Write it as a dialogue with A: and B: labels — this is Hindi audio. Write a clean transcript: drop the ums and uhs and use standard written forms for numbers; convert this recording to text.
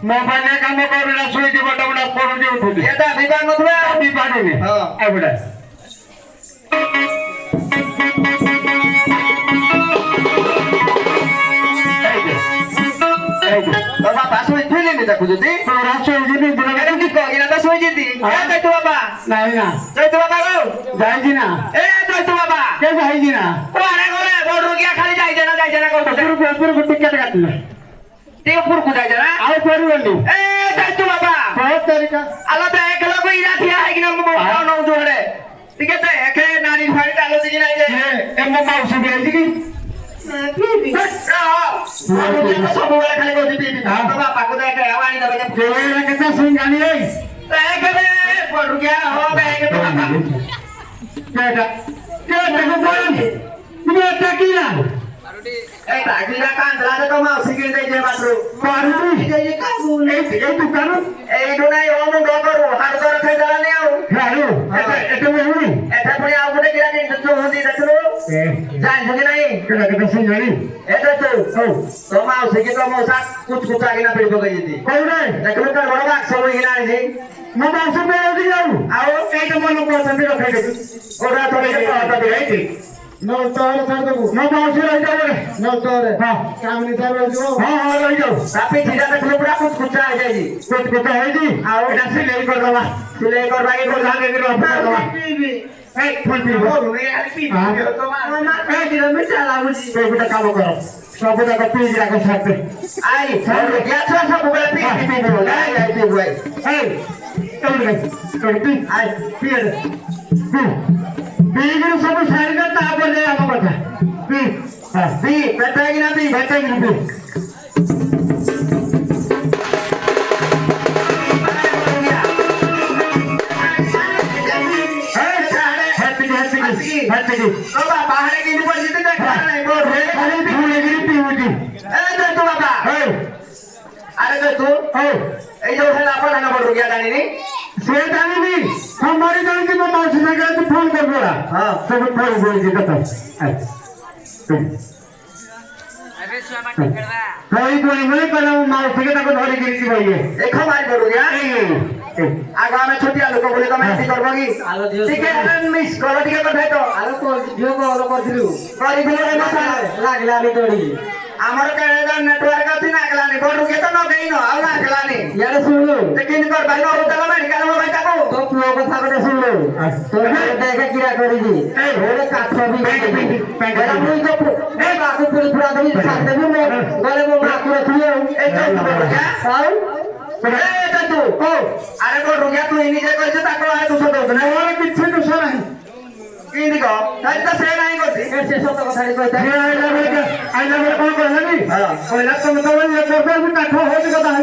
A: मोबाइल काम कर शोई बड़ा बड़ा पड़े उठुली एवढा
B: बाबा शोई थैले नि देखु जति
A: तोरा शोई जति दुना
B: नि को गिना शोई जति ए जय तू बाबा
A: नाही ना
B: जय तू बाबा गो
A: जाई जी ना
B: ए जय तू बाबा
A: के जाई जी ना
B: अरे गोरे बोल रुकिया खाली जाई ना को
A: पुर टिकट काटले
B: ते पुर को जाई ना
A: आउ परवली
B: ए जय तू बाबा
A: बहुत तरीका
B: आला बे एक लोग इरा थिया है कि ना मो न जोड़े ठीक है ते एक नानी फाड़ी डालो दी ना
A: ए मो माउसी बेल दी
B: सब वाला खाली को दी बाबा पाको दे के आवानी दबे
A: जोरे कितना सुन जानी है
B: एक बे बोल रुकिया हो बे एक बाबा
A: बेटा के देखो बोल तुम्हें टकीला
B: ए टाकीला कान दला तो माउसी के दे जे बातरो
A: पारू
B: ये का बोल
A: ए तू करू
B: ए दो नाही ओ मुंडो करू हार कर खाई दला ने आउ
A: हारू एटा में हुई
B: एटा पुणी आउ गुटे गिरा के तो होती देखलो जान जगे नाही
A: केला के सुन जानी
B: एटा तो माउसी के तो मौसा कुछ कुछ आगे ना पड़ी तो गई थी
A: कोई नहीं
B: देखलो कर बड़ा बाग सब हिना जी
A: मैं माउसी पे दी जाऊं
B: आओ ए तो मन को संदे रखे दे ओरा थोड़े के आता दे आई थी
A: नो तोरे छाड़ दबो नो माउसी रह जाओ रे नो तोरे हां काम नहीं कर जो हां रह जाओ
B: काफी धीरे देखलो बड़ा कुछ कुछ आ जाई जी
A: कुछ कुछ है जी
B: आओ
A: एटा सिलाई कर दवा
B: सिलाई कर बाकी को लागे के दवा
A: ए फुल पी
B: बोल मैं यार पी तो मां ए दिनो में चला मुझे
A: तो बेटा काम करो सब का पी जा के साथ
B: आई सब क्या सब बड़ा पी बोल आई पी भाई
A: ए चल पी
B: आई पी
A: बीगन सब सारी का तापर दे हम बता पी हां
B: पी बैठेगी ना पी
A: बैठेगी पी हैप्पी
B: बाबा बाहर की ऊपर जितने देख नहीं बोल रे
A: खाली भूलेगी पी मुझे
B: ए तो तू बाबा अरे तो तू
A: हो
B: ए जो है अपन ना बोल रुकिया जानी नहीं
A: से जानी नहीं हमारी जान की मामा से ना गया तो फोन कर बोला
B: हां
A: सब फोन बोल दी तो कोई नहीं कला मार सके ना को धरी गिरती भाई
B: एक हमारी बोल रुकिया आगामी छोटिया लोक बोले तो मैं ऐसी करबगी ठीक है मिस करो ठीक है बताए तो
A: आलो को जो को आलो करथिलु
B: करी दिलो रे मसा
A: लागला नी तोड़ी
B: हमर कहेगा नेटवर्क अथि नागला नी बोल रुके तो न गई न आ नागला नी
A: यार सुन लो
B: लेकिन कर भाई न होटल में निकाल में बैठा को
A: तो पुओ कथा को सुन लो तो देखा किरा करी जी ओरे काठ भी पेंट मुई तो ए बाकू पूरी पूरा दबी साथ देबो मैं गले मो माकू रखियो
B: ए तो क्या
A: हां
B: ए तू ओ अरे बोल रुकिया तू इनी जे कहछ ताको आ तू सतो न
A: और किछ तो सर है
B: इनी को ताई तो से नाही करती
A: ए से सत कथा नी कहता आई लव कौन कहला नी हां कहला तुम तो ये करबे काठ हो कथा है